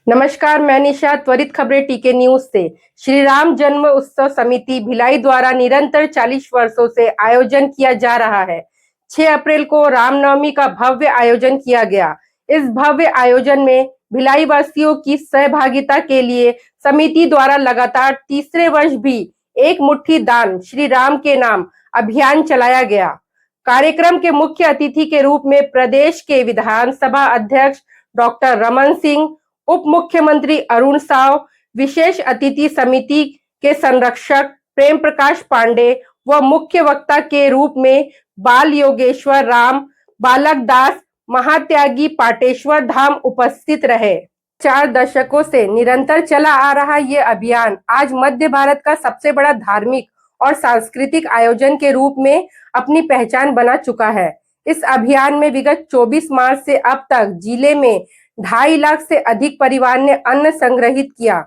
नमस्कार, मैं निशा। त्वरित खबरें टीके न्यूज से। श्री राम जन्म उत्सव समिति भिलाई द्वारा निरंतर 40 वर्षों से आयोजन किया जा रहा है। 6 अप्रैल को रामनवमी का भव्य आयोजन किया गया। इस भव्य आयोजन में भिलाई वासियों की सहभागिता के लिए समिति द्वारा लगातार तीसरे वर्ष भी एक मुट्ठी दान श्री राम के नाम अभियान चलाया गया। कार्यक्रम के मुख्य अतिथि के रूप में प्रदेश के विधानसभा अध्यक्ष डॉक्टर रमन सिंह, उप मुख्यमंत्री अरुण साव, विशेष अतिथि समिति के संरक्षक प्रेम प्रकाश पांडे व मुख्य वक्ता के रूप में बाल योगेश्वर राम, बालक दास, महात्यागी पाटेश्वर धाम उपस्थित रहे। 4 दशकों से निरंतर चला आ रहा ये अभियान आज मध्य भारत का सबसे बड़ा धार्मिक और सांस्कृतिक आयोजन के रूप में अपनी पहचान बना चुका है। इस अभियान में विगत 24 मार्च से अब तक जिले में 2.5 लाख से अधिक परिवार ने अन्न संग्रहित किया।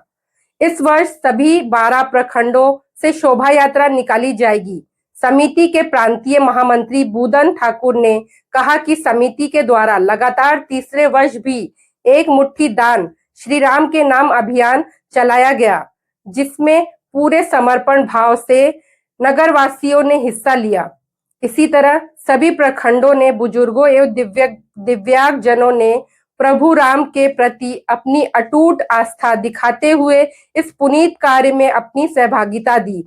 इस वर्ष सभी 12 प्रखंडों से शोभा यात्रा निकाली जाएगी। समिति के प्रांतीय महामंत्री बुदन ठाकुर ने कहा कि समिति के द्वारा लगातार तीसरे वर्ष भी एक मुट्ठी दान श्री राम के नाम अभियान चलाया गया, जिसमें पूरे समर्पण भाव से नगरवासियों ने हिस्सा लिया। इसी तरह सभी प्रखंडों ने बुजुर्गों एवं दिव्यांगजनों ने प्रभु राम के प्रति अपनी अटूट आस्था दिखाते हुए इस पुनीत कार्य में अपनी सहभागिता दी।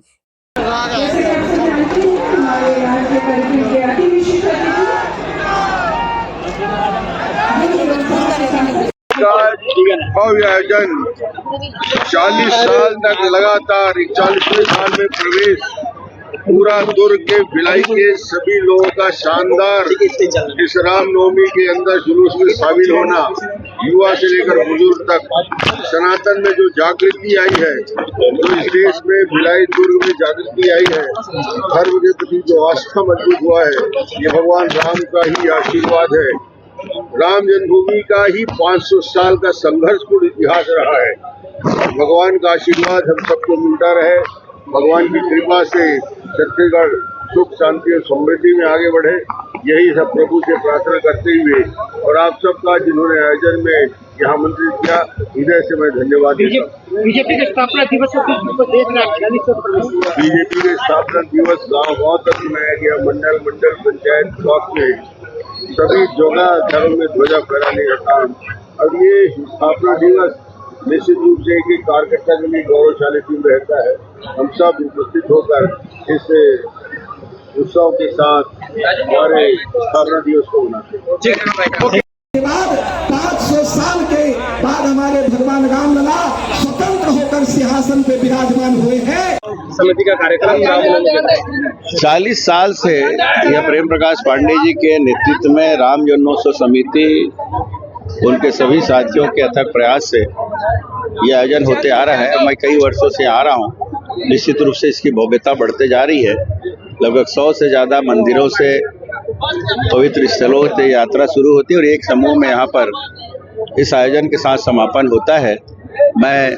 भव्य आयोजन 40 साल तक लगातार 41वें साल में प्रवेश पूरा दुर्ग के भिलाई के सभी लोगों का शानदार इस रामनवमी के अंदर जुलूस में शामिल होना, युवा से लेकर बुजुर्ग तक सनातन में जो जागृति आई है, जो इस देश में भिलाई दुर्ग में जागृति आई है, धर्म के प्रति जो आस्था मजबूत हुआ है, ये भगवान राम का ही आशीर्वाद है। राम जन्मभूमि का ही 500 साल का संघर्षपूर्ण इतिहास रहा है। भगवान का आशीर्वाद हम सबको मिलता रहे। भगवान की कृपा से छत्तीसगढ़ सुख शांति और समृद्धि में आगे बढ़े, यही सब प्रभु से प्रार्थना करते हुए और आप सबका जिन्होंने आयोजन में यहाँ आमंत्रित किया, हृदय से मैं धन्यवाद देता हूँ। बीजेपी के स्थापना दिवस बीजेपी के स्थापना दिवस गाँव तक मनाया गया। मंडल पंचायत ब्लॉक में सभी जगह घरों में ध्वजा फहराने का काम। अब ये स्थापना दिवस निश्चित रूप से एक कार्यकर्ता के लिए गौरवशाली दिन रहता है। हम सब उपस्थित होकर इस उत्सव के साथ हमारे स्थापना दिवस को मनाते हैं। 500 साल के बाद हमारे भगवान रामलला स्वतंत्र होकर सिंहासन पे विराजमान हुए हैं। समिति का कार्यक्रम 40 साल से यह प्रेम प्रकाश पांडे जी के नेतृत्व में राम जन्मोत्सव समिति, उनके सभी साथियों के अथक प्रयास से यह आयोजन होते आ रहा है। मैं कई वर्षों से आ रहा हूँ। निश्चित रूप से इसकी भव्यता बढ़ते जा रही है। लगभग 100 से ज़्यादा मंदिरों से, पवित्र स्थलों से यात्रा शुरू होती है और एक समूह में यहाँ पर इस आयोजन के साथ समापन होता है। मैं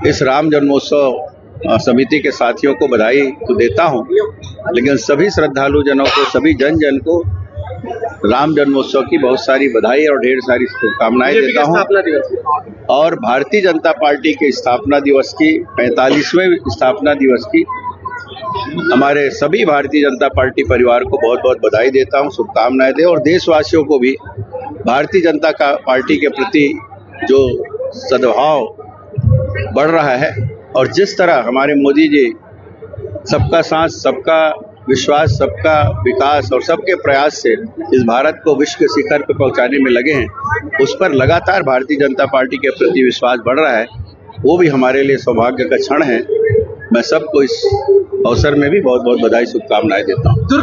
इस राम जन्मोत्सव समिति के साथियों को बधाई तो देता हूँ, लेकिन सभी श्रद्धालु जनों को, सभी जन को राम जन्मोत्सव की बहुत सारी बधाई और ढेर सारी शुभकामनाएं देता हूँ। और भारतीय जनता पार्टी के स्थापना दिवस की 45वें स्थापना दिवस की हमारे सभी भारतीय जनता पार्टी परिवार को बहुत बहुत बधाई देता हूँ, शुभकामनाएं दे। और देशवासियों को भी भारतीय जनता पार्टी के प्रति जो सद्भाव बढ़ रहा है और जिस तरह हमारे मोदी जी सबका साथ, सबका विश्वास, सबका विकास और सबके प्रयास से इस भारत को विश्व के शिखर पर पहुंचाने में लगे हैं, उस पर लगातार भारतीय जनता पार्टी के प्रति विश्वास बढ़ रहा है। वो भी हमारे लिए सौभाग्य का क्षण है। मैं सबको इस अवसर में भी बहुत बहुत बधाई, शुभकामनाएं देता हूँ।